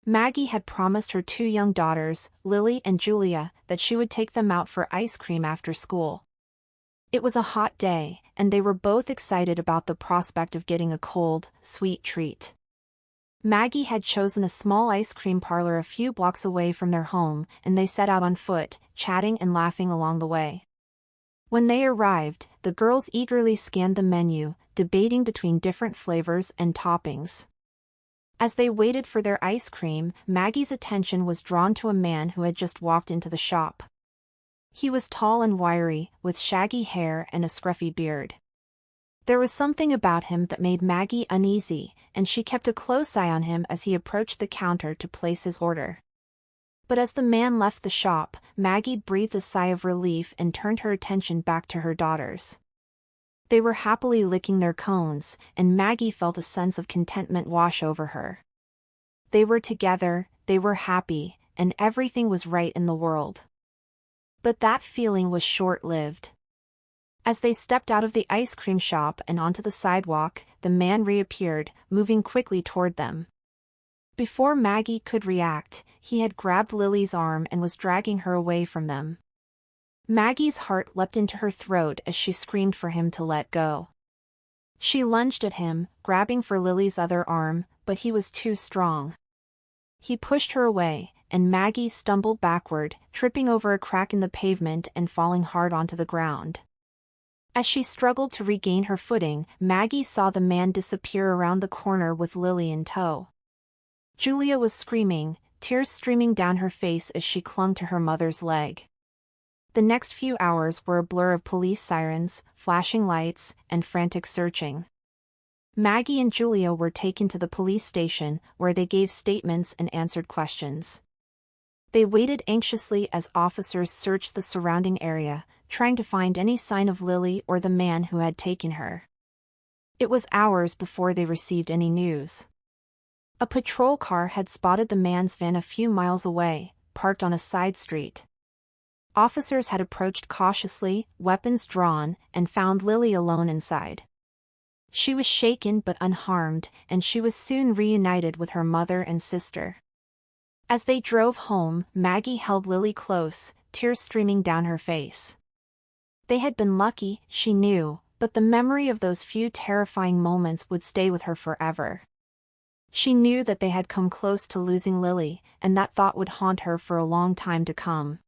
Maggie had promised her two young daughters, Lily and Julia, that she would take them out for ice cream after school. It was a hot day, and they were both excited about the prospect of getting a cold, sweet treat. Maggie had chosen a small ice cream parlor a few blocks away from their home, and they set out on foot, chatting and laughing along the way. When they arrived, the girls eagerly scanned the menu, debating between different flavors and toppings. As they waited for their ice cream, Maggie's attention was drawn to a man who had just walked into the shop. He was tall and wiry, with shaggy hair and a scruffy beard. There was something about him that made Maggie uneasy, and she kept a close eye on him as he approached the counter to place his order. But as the man left the shop, Maggie breathed a sigh of relief and turned her attention back to her daughters. They were happily licking their cones, and Maggie felt a sense of contentment wash over her. They were together, they were happy, and everything was right in the world. But that feeling was short-lived. As they stepped out of the ice cream shop and onto the sidewalk, the man reappeared, moving quickly toward them. Before Maggie could react, he had grabbed Lily's arm and was dragging her away from them. Maggie's heart leapt into her throat as she screamed for him to let go. She lunged at him, grabbing for Lily's other arm, but he was too strong. He pushed her away, and Maggie stumbled backward, tripping over a crack in the pavement and falling hard onto the ground. As she struggled to regain her footing, Maggie saw the man disappear around the corner with Lily in tow. Julia was screaming, tears streaming down her face as she clung to her mother's leg. The next few hours were a blur of police sirens, flashing lights, and frantic searching. Maggie and Julia were taken to the police station, where they gave statements and answered questions. They waited anxiously as officers searched the surrounding area, trying to find any sign of Lily or the man who had taken her. It was hours before they received any news. A patrol car had spotted the man's van a few miles away, parked on a side street. Officers had approached cautiously, weapons drawn, and found Lily alone inside. She was shaken but unharmed, and she was soon reunited with her mother and sister. As they drove home, Maggie held Lily close, tears streaming down her face. They had been lucky, she knew, but the memory of those few terrifying moments would stay with her forever. She knew that they had come close to losing Lily, and that thought would haunt her for a long time to come.